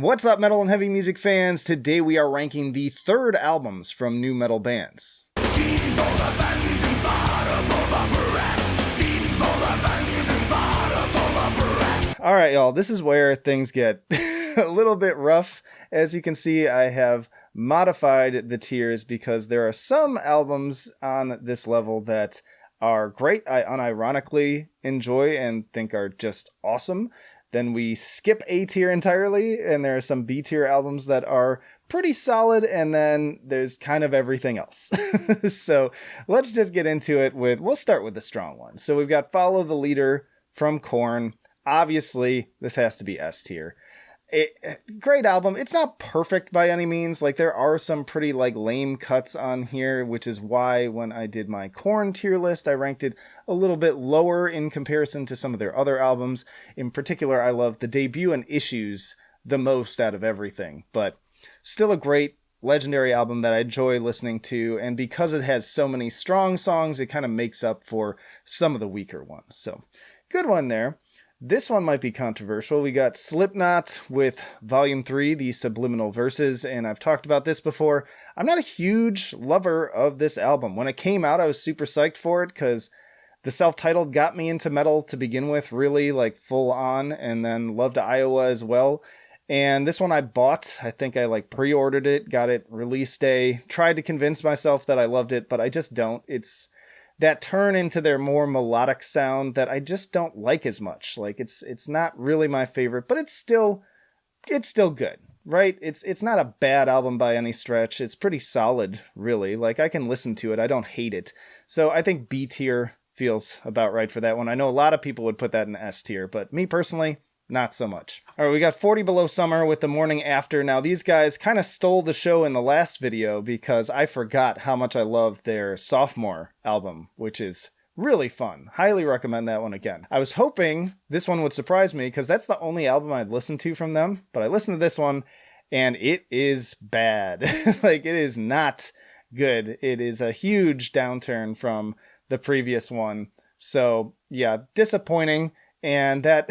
What's up, metal and heavy music fans? Today we are ranking the third albums from new metal bands. Alright, y'all, this is where things get a little bit rough. As you can see, I have modified the tiers because there are some albums on this level that are great, I unironically enjoy and think are just awesome. Then we skip A tier entirely, and there are some B tier albums that are pretty solid, and then there's kind of everything else. So let's just get into it we'll start with the strong ones. So we've got Follow the Leader from Korn. Obviously, this has to be S tier. Great album. It's not perfect by any means. Like, there are some pretty lame cuts on here, which is why when I did my Korn tier list, I ranked it a little bit lower in comparison to some of their other albums. In particular, I love the debut and Issues the most out of everything, but still a great legendary album that I enjoy listening to, and because it has so many strong songs, it kind of makes up for some of the weaker ones. So good one there. This one might be controversial. We got Slipknot with Volume 3, the Subliminal Verses, and I've talked about this before. I'm not a huge lover of this album. When it came out, I was super psyched for it because the self-titled got me into metal to begin with, really, full on, and then loved Iowa as well. And this one I bought. I think I pre-ordered it, got it release day, tried to convince myself that I loved it, but I just don't. It's that turn into their more melodic sound that I just don't like as much. It's not really my favorite, but it's still good, right? It's not a bad album by any stretch. It's pretty solid, really. I can listen to it. I don't hate it. So I think B tier feels about right for that one. I know a lot of people would put that in S tier, but me personally, not so much. All right, we got 40 Below Summer with The Morning After. Now, these guys kind of stole the show in the last video because I forgot how much I love their sophomore album, which is really fun. Highly recommend that one again. I was hoping this one would surprise me because that's the only album I'd listened to from them, but I listened to this one and it is bad. It is not good. It is a huge downturn from the previous one. So yeah, disappointing. And that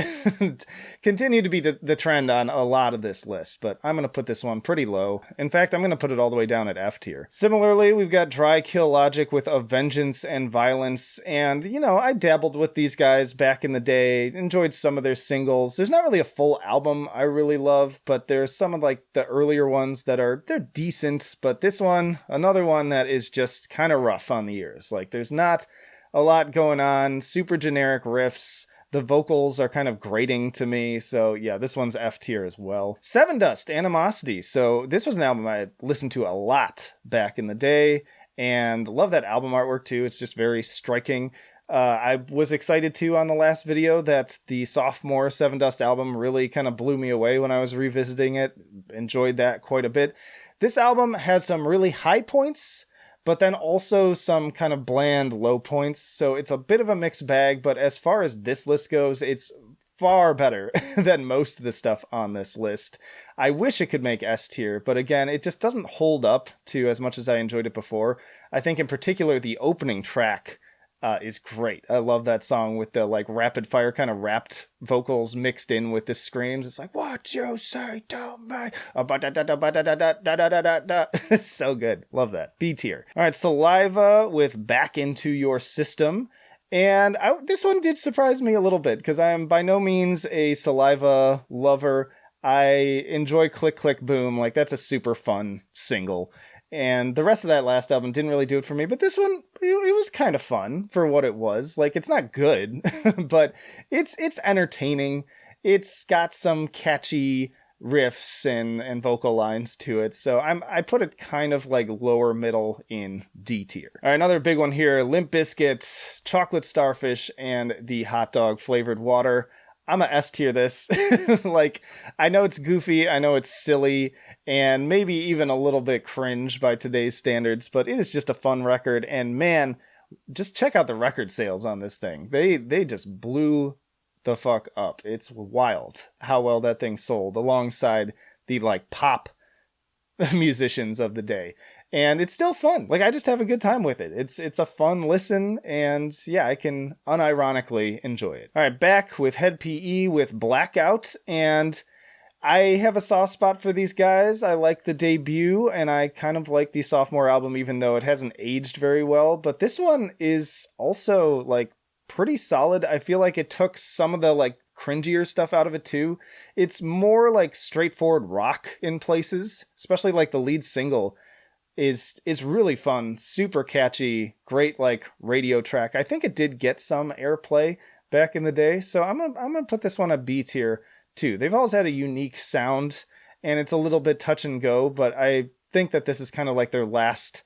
continued to be the trend on a lot of this list, but I'm going to put this one pretty low. In fact, I'm going to put it all the way down at F tier. Similarly, we've got Dry Kill Logic with A Vengeance and Violence, and, I dabbled with these guys back in the day, enjoyed some of their singles. There's not really a full album I really love, but there's some of, the earlier ones that they're decent, but this one, another one that is just kind of rough on the ears. There's not a lot going on, super generic riffs. The vocals are kind of grating to me, so yeah, this one's F tier as well. Sevendust, Animosity. So this was an album I listened to a lot back in the day, and love that album artwork too. It's just very striking. I was excited too on the last video that the sophomore Sevendust album really kind of blew me away when I was revisiting it. Enjoyed that quite a bit. This album has some really high points, but then also some kind of bland low points. So it's a bit of a mixed bag, but as far as this list goes, it's far better than most of the stuff on this list. I wish it could make S tier, but again, it just doesn't hold up to as much as I enjoyed it before. I think in particular, the opening track is great. I love that song with the rapid fire kind of rapped vocals mixed in with the screams. It's what you say to me. It's so good. Love that. B tier. All right, Saliva with Back Into Your System. And this one did surprise me a little bit because I am by no means a Saliva lover. I enjoy Click Click Boom. That's a super fun single. And the rest of that last album didn't really do it for me, but this one, it was kind of fun for what it was. It's not good, but it's entertaining. It's got some catchy riffs and vocal lines to it, so I put it kind of lower middle in D tier. All right, another big one here, Limp Bizkit, Chocolate Starfish, and the Hotdog Flavored Water. I'm a S tier this. I know it's goofy, I know it's silly, and maybe even a little bit cringe by today's standards, but it is just a fun record, and man, just check out the record sales on this thing. They just blew the fuck up. It's wild how well that thing sold, alongside the pop musicians of the day. And it's still fun. I just have a good time with it. It's a fun listen, and yeah, I can unironically enjoy it. All right, back with Head PE with Blackout, and I have a soft spot for these guys. I like the debut, and I kind of like the sophomore album, even though it hasn't aged very well. But this one is also, like, pretty solid. I feel like it took some of the, like, cringier stuff out of it, too. It's more, like, straightforward rock in places, especially, like, the lead single is really fun, super catchy, great, like, radio track. I think it did get some airplay back in the day, so I'm gonna put this one a B tier too. They've always had a unique sound, and it's a little bit touch and go, but I think that this is kind of like their last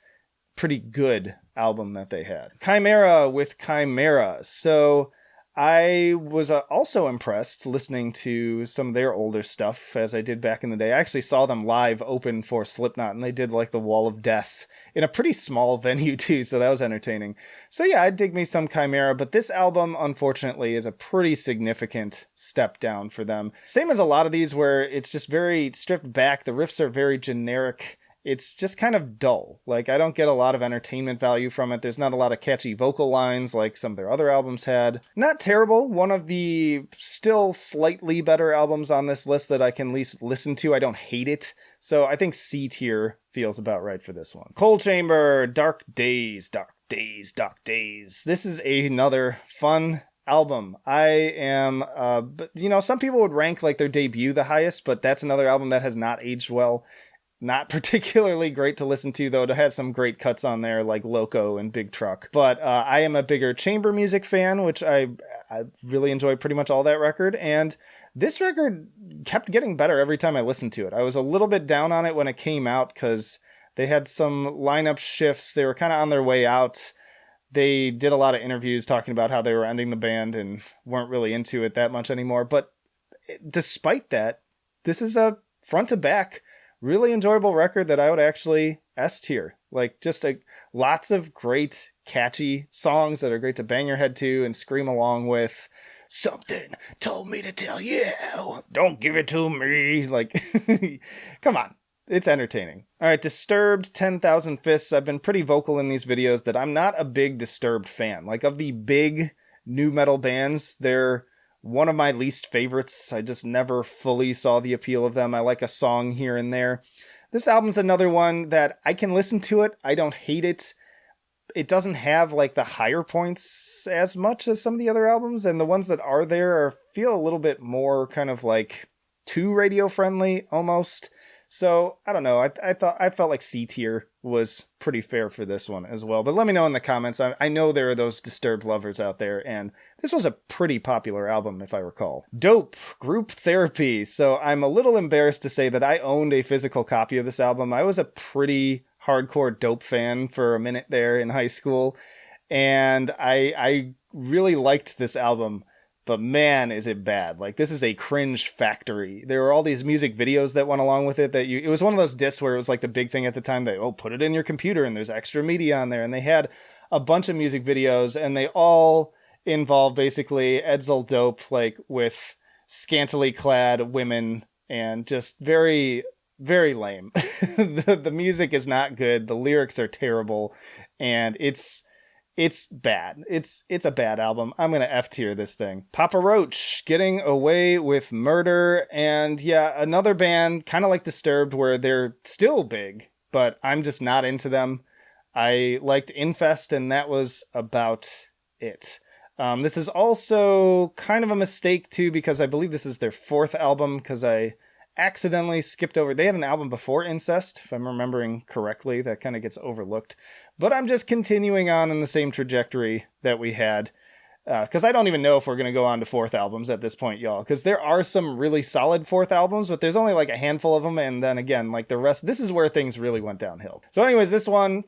pretty good album that they had. Chimaira with Chimaira. So I was also impressed listening to some of their older stuff, as I did back in the day. I actually saw them live open for Slipknot, and they did like the Wall of Death in a pretty small venue too, so that was entertaining. So yeah, I'd dig me some Chimaira, but this album, unfortunately, is a pretty significant step down for them. Same as a lot of these, where it's just very stripped back. The riffs are very generic. It's just kind of dull. Like, I don't get a lot of entertainment value from it. There's not a lot of catchy vocal lines like some of their other albums had. Not terrible. One of the still slightly better albums on this list that I can at least listen to. I don't hate it. So I think C tier feels about right for this one. Cold Chamber, Dark Days, Dark Days, Dark Days. This is another fun album. I am, some people would rank like their debut the highest, but that's another album that has not aged well. Not particularly great to listen to, though. It has some great cuts on there, like Loco and Big Truck. But I am a bigger chamber music fan, which I really enjoy pretty much all that record. And this record kept getting better every time I listened to it. I was a little bit down on it when it came out because they had some lineup shifts. They were kind of on their way out. They did a lot of interviews talking about how they were ending the band and weren't really into it that much anymore. But despite that, this is a front to back really enjoyable record that I would actually S tier. Like, just lots of great, catchy songs that are great to bang your head to and scream along with. Something told me to tell you, don't give it to me. Like, come on. It's entertaining. All right, Disturbed, 10,000 Fists. I've been pretty vocal in these videos that I'm not a big Disturbed fan. Like, of the big nu metal bands, they're one of my least favorites. I just never fully saw the appeal of them. I like a song here and there. This album's another one that I can listen to it. I don't hate it. It doesn't have like the higher points as much as some of the other albums, and the ones that are there feel a little bit more kind of like too radio friendly almost. So I don't know. I felt like C tier was pretty fair for this one as well. But let me know in the comments. I know there are those Disturbed lovers out there, and this was a pretty popular album if I recall. Dope, Group Therapy. So I'm a little embarrassed to say that I owned a physical copy of this album. I was a pretty hardcore Dope fan for a minute there in high school, and I really liked this album. But man, is it bad. Like, this is a cringe factory. There were all these music videos that went along with it it was one of those discs where it was like the big thing at the time that, put it in your computer and there's extra media on there. And they had a bunch of music videos and they all involve basically Edsel Dope, like with scantily clad women, and just very, very lame. The music is not good. The lyrics are terrible, and it's bad. It's a bad album. I'm going to F tier this thing. Papa Roach, Getting Away with Murder. And yeah, another band kind of like Disturbed where they're still big, but I'm just not into them. I liked Infest, and that was about it. This is also kind of a mistake too, because I believe this is their fourth album, because I accidentally skipped over. They had an album before Incest, if I'm remembering correctly. That kind of gets overlooked. But I'm just continuing on in the same trajectory that we had. Because I don't even know if we're going to go on to fourth albums at this point, y'all. Because there are some really solid fourth albums, but there's only like a handful of them. And then again, like the rest, this is where things really went downhill. So anyways, this one,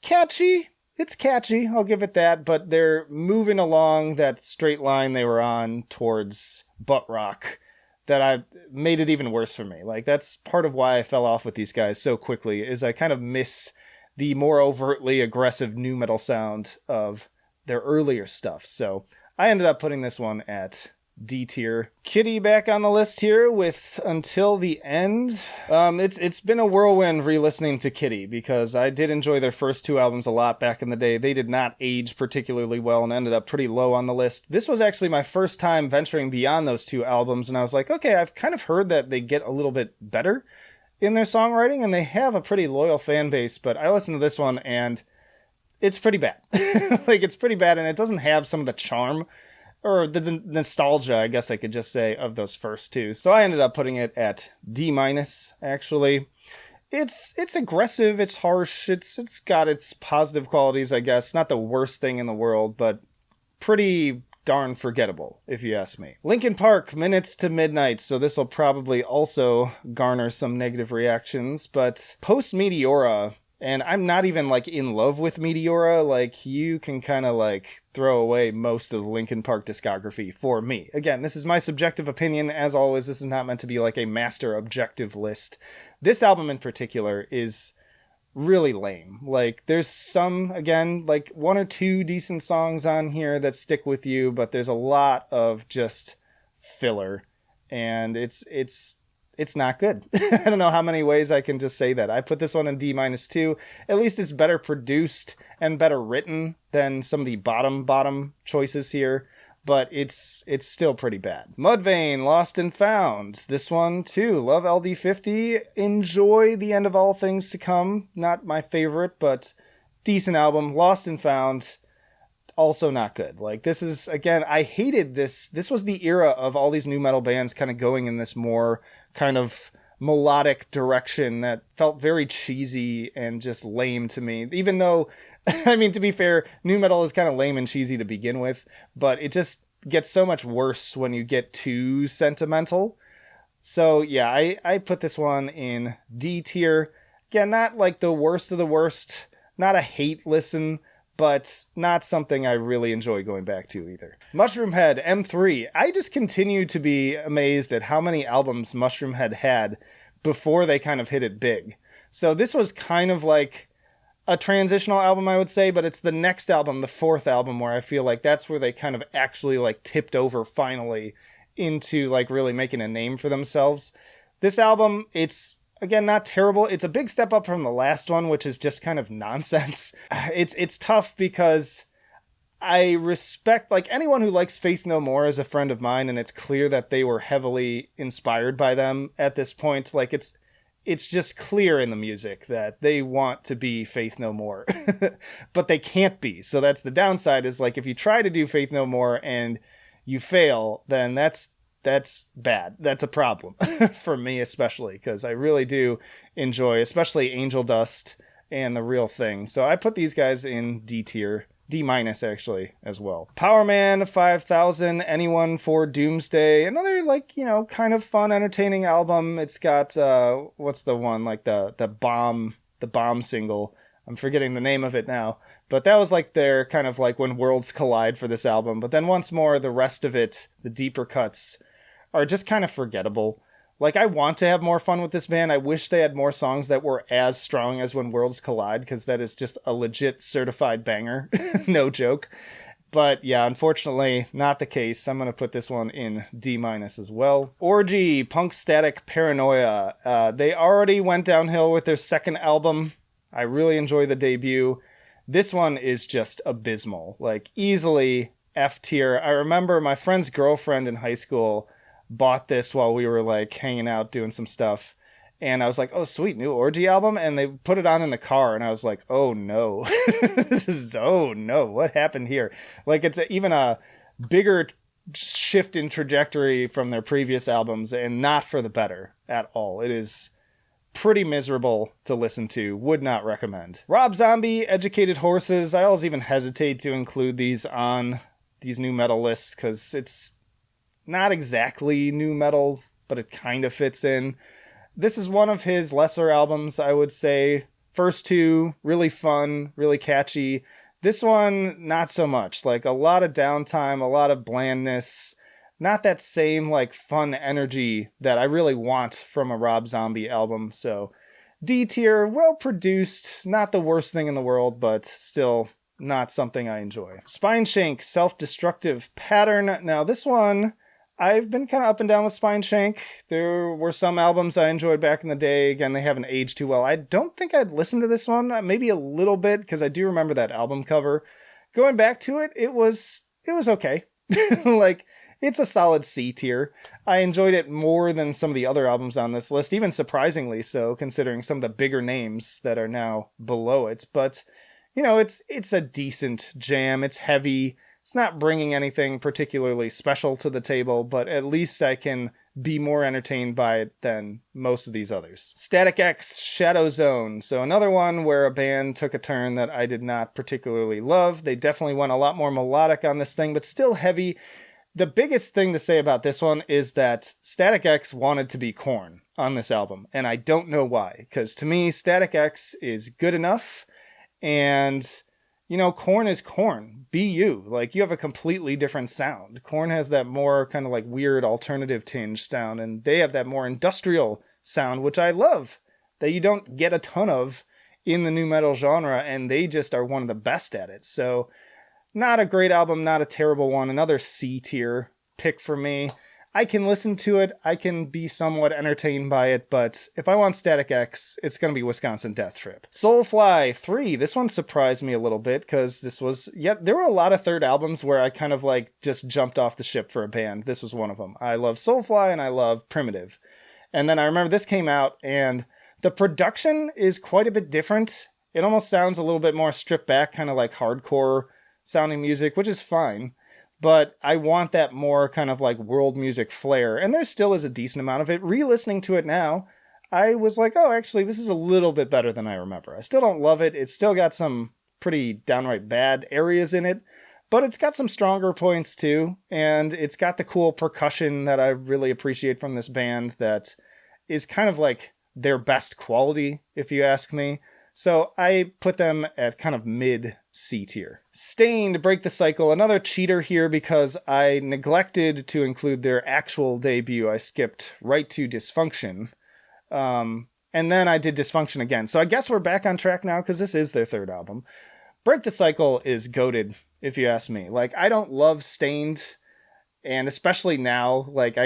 catchy. It's catchy, I'll give it that. But they're moving along that straight line they were on towards butt rock. That I made it even worse for me. Like, that's part of why I fell off with these guys so quickly, is I kind of miss the more overtly aggressive nu metal sound of their earlier stuff. So I ended up putting this one at D tier. Kittie back on the list here with Until the End. It's been a whirlwind re-listening to Kittie because I did enjoy their first 2 albums a lot back in the day. They did not age particularly well and ended up pretty low on the list. This was actually my first time venturing beyond those 2 albums, and I was like, okay, I've kind of heard that they get a little bit better in their songwriting, and they have a pretty loyal fan base, but I listened to this one, and it's pretty bad. Like, it's pretty bad, and it doesn't have some of the charm or the nostalgia, I guess I could just say, of those first 2. So I ended up putting it at D-, actually. It's aggressive, it's harsh, it's got its positive qualities, I guess. Not the worst thing in the world, but pretty darn forgettable, if you ask me. Linkin Park, Minutes to Midnight, so this will probably also garner some negative reactions, but post Meteora, and I'm not even, like, in love with Meteora. Like, you can kind of, like, throw away most of the Linkin Park discography for me. Again, this is my subjective opinion. As always, this is not meant to be, like, a master objective list. This album in particular is really lame. Like, there's some, again, like, 1 or 2 decent songs on here that stick with you, but there's a lot of just filler, and it's not good. I don't know how many ways I can just say that. I put this one in D- too. At least it's better produced and better written than some of the bottom choices here, but it's still pretty bad. Mudvayne, Lost and Found. This one too. Love LD50. Enjoy The End of All Things to Come. Not my favorite, but decent album. Lost and Found. Also not good. Like, this is, again, I hated this. This was the era of all these new metal bands kind of going in this more kind of melodic direction that felt very cheesy and just lame to me. Even though, I mean, to be fair, new metal is kind of lame and cheesy to begin with, but it just gets so much worse when you get too sentimental. So yeah, I put this one in D tier. Again, not like the worst of the worst, not a hate listen, but not something I really enjoy going back to either. Mushroomhead, M3. I just continue to be amazed at how many albums Mushroomhead had before they kind of hit it big. So this was kind of like a transitional album, I would say, but it's the next album, the 4th album, where I feel like that's where they kind of actually like tipped over finally into like really making a name for themselves. This album, it's, again, not terrible. It's a big step up from the last one, which is just kind of nonsense. It's tough because I respect, like, anyone who likes Faith No More is a friend of mine, and it's clear that they were heavily inspired by them at this point. Like, it's just clear in the music that they want to be Faith No More, but they can't be. So that's the downside, is like, if you try to do Faith No More and you fail, then that's bad. That's a problem for me, especially because I really do enjoy, especially Angel Dust and The Real Thing. So I put these guys in D tier, D- actually as well. Powerman, 5000, Anyone for Doomsday. Another, like, you know, kind of fun, entertaining album. It's got what's the one, like the bomb single. I'm forgetting the name of it now, but that was like their kind of like when worlds collide for this album. But then once more, the rest of it, the deeper cuts, are just kind of forgettable. Like, I want to have more fun with this band. I wish they had more songs that were as strong as When Worlds Collide, because that is just a legit certified banger. No joke. But yeah, unfortunately, not the case. I'm going to put this one in D- as well. Orgy, Punk Statik, Paranoia. They already went downhill with their second album. I really enjoy the debut. This one is just abysmal. Like, easily F tier. I remember my friend's girlfriend in high school bought this while we were like hanging out doing some stuff, and I was like, oh sweet, new Orgy album, and they put it on in the car, and I was like, oh no. Oh no, what happened here? Like, it's even a bigger shift in trajectory from their previous albums, and not for the better at all. It is pretty miserable to listen to. Would not recommend. Rob Zombie, Educated Horses. I always even hesitate to include these on these new metal lists because it's not exactly new metal, but it kind of fits in. This is one of his lesser albums, I would say. First 2, really fun, really catchy. This one, not so much. Like, a lot of downtime, a lot of blandness. Not that same, like, fun energy that I really want from a Rob Zombie album. So, D tier, well produced, not the worst thing in the world, but still not something I enjoy. Spineshank, Self-Destructive Pattern. Now, this one, I've been kind of up and down with Spineshank. There were some albums I enjoyed back in the day. Again, they haven't aged too well. I don't think I'd listened to this one, maybe a little bit, because I do remember that album cover. Going back to it, it was okay. Like, it's a solid C tier. I enjoyed it more than some of the other albums on this list, even surprisingly so, considering some of the bigger names that are now below it. But, you know, it's a decent jam. It's heavy. It's not bringing anything particularly special to the table, but at least I can be more entertained by it than most of these others. Static X, Shadow Zone. So another one where a band took a turn that I did not particularly love. They definitely went a lot more melodic on this thing, but still heavy. The biggest thing to say about this one is that Static X wanted to be Korn on this album, and I don't know why, because to me, Static X is good enough, and, you know, Korn is Korn. Be you. Like, you have a completely different sound. Korn has that more kind of like weird alternative tinge sound, and they have that more industrial sound, which I love, that you don't get a ton of in the nu metal genre, and they just are one of the best at it. So, not a great album, not a terrible one. Another C tier pick for me. I can listen to it. I can be somewhat entertained by it, but if I want Static X, it's going to be Wisconsin Death Trip. Soulfly 3. This one surprised me a little bit because there were a lot of third albums where I kind of like just jumped off the ship for a band. This was one of them. I love Soulfly and I love Primitive. And then I remember this came out and the production is quite a bit different. It almost sounds a little bit more stripped back, kind of like hardcore sounding music, which is fine. But I want that more kind of like world music flair. And there still is a decent amount of it. Re-listening to it now, I was like, oh, actually, this is a little bit better than I remember. I still don't love it. It's still got some pretty downright bad areas in it. But it's got some stronger points too. And it's got the cool percussion that I really appreciate from this band that is kind of like their best quality, if you ask me. So I put them at kind of mid C tier. Stained, Break the Cycle, another cheater here because I neglected to include their actual debut. I skipped right to Dysfunction. And then I did Dysfunction again. So I guess we're back on track now because this is their third album. Break the Cycle is goated, if you ask me. Like, I don't love Stained, and especially now, like,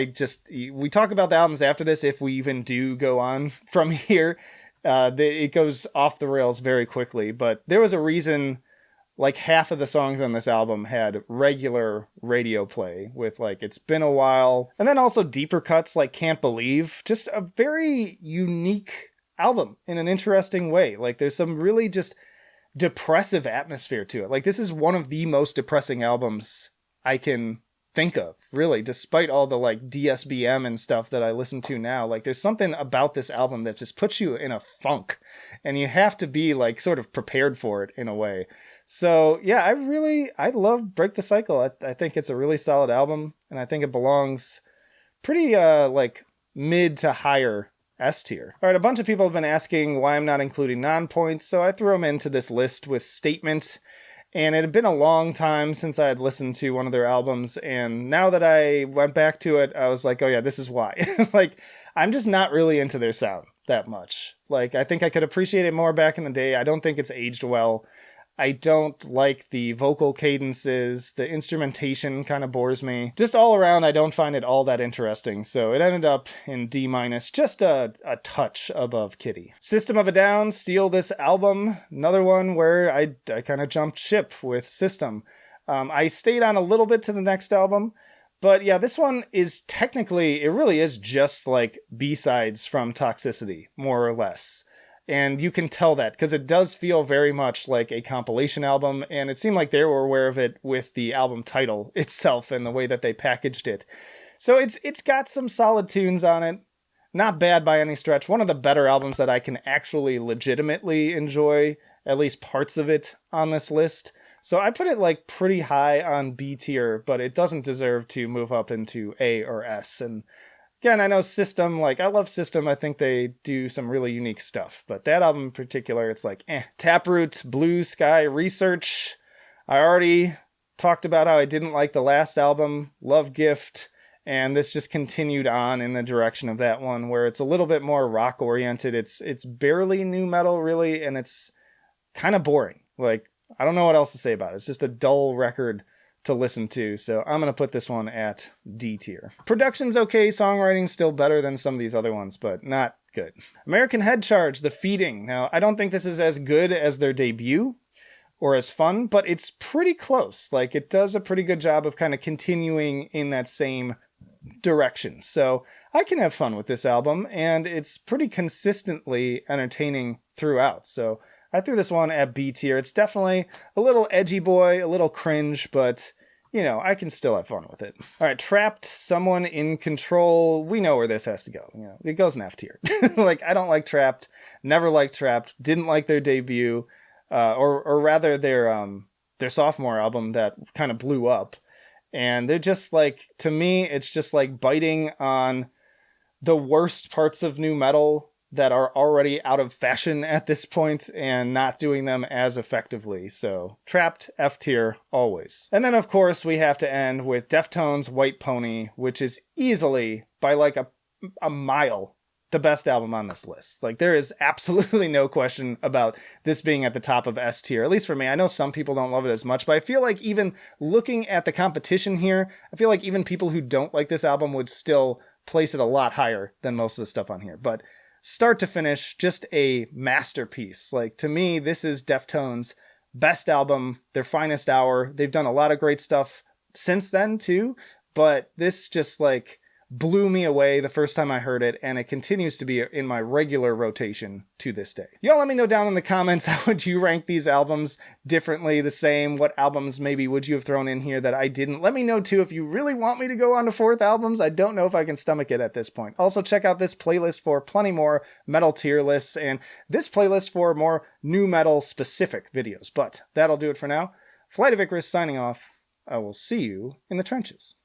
we talk about the albums after this if we even do go on from here. It goes off the rails very quickly, but there was a reason like half of the songs on this album had regular radio play with like It's Been a While, and then also deeper cuts like Can't Believe. Just a very unique album in an interesting way. Like, there's some really just depressive atmosphere to it. Like, this is one of the most depressing albums I can think of, really, despite all the like DSBM and stuff that I listen to now. Like, there's something about this album that just puts you in a funk, and you have to be like sort of prepared for it in a way. So yeah, I love Break the Cycle. I think it's a really solid album, and I think it belongs pretty like mid to higher S tier. All right, a bunch of people have been asking why I'm not including Nonpoint, so I threw them into this list with Statement. And it had been a long time since I had listened to one of their albums, and now that I went back to it, I was like, oh yeah, this is why. Like, I'm just not really into their sound that much. Like, I think I could appreciate it more back in the day. I don't think it's aged well. I don't like the vocal cadences. The instrumentation kind of bores me. Just all around, I don't find it all that interesting. So it ended up in D-, just a touch above Kittie. System of a Down, Steal This Album. Another one where I kind of jumped ship with System. I stayed on a little bit to the next album. But yeah, this one is technically, it really is just like B-sides from Toxicity, more or less. And you can tell that because it does feel very much like a compilation album, and it seemed like they were aware of it with the album title itself and the way that they packaged it. So it's got some solid tunes on it. Not bad by any stretch. One of the better albums that I can actually legitimately enjoy, at least parts of it, on this list. So I put it like pretty high on B tier, but it doesn't deserve to move up into A or S. And again, I know System, like, I love System. I think they do some really unique stuff. But that album in particular, it's like, eh. TAproot, Blue Sky Research. I already talked about how I didn't like the last album, Love Gift. And this just continued on in the direction of that one, where it's a little bit more rock-oriented. It's barely nu metal, really, and it's kind of boring. Like, I don't know what else to say about it. It's just a dull record to listen to, so I'm going to put this one at D tier. Production's okay, songwriting's still better than some of these other ones, but not good. American Head Charge, The Feeding. Now, I don't think this is as good as their debut, or as fun, but it's pretty close. Like, it does a pretty good job of kind of continuing in that same direction. So I can have fun with this album, and it's pretty consistently entertaining throughout. So I threw this one at B tier. It's definitely a little edgy boy, a little cringe, but, you know, I can still have fun with it. All right, Trapt, Someone in Control. We know where this has to go. You know, it goes in F tier. Like, I don't like Trapt, never liked Trapt, didn't like their debut, or rather their sophomore album that kind of blew up. And they're just like, to me, it's just like biting on the worst parts of nu metal that are already out of fashion at this point and not doing them as effectively. So Trapt, F tier, always. And then, of course, we have to end with Deftones' White Pony, which is easily, by like a mile, the best album on this list. Like, there is absolutely no question about this being at the top of S tier, at least for me. I know some people don't love it as much, but I feel like even looking at the competition here, I feel like even people who don't like this album would still place it a lot higher than most of the stuff on here. But start to finish, just a masterpiece. Like, to me, this is Deftones' best album, their finest hour. They've done a lot of great stuff since then too, but this just like blew me away the first time I heard it, and it continues to be in my regular rotation to this day. Y'all let me know down in the comments, how would you rank these albums? Differently, the same? What albums maybe would you have thrown in here that I didn't? Let me know too if you really want me to go on to fourth albums. I don't know if I can stomach it at this point. Also, check out this playlist for plenty more metal tier lists, and this playlist for more nu metal specific videos. But that'll do it for now. Flight of Icarus signing off. I will see you in the trenches.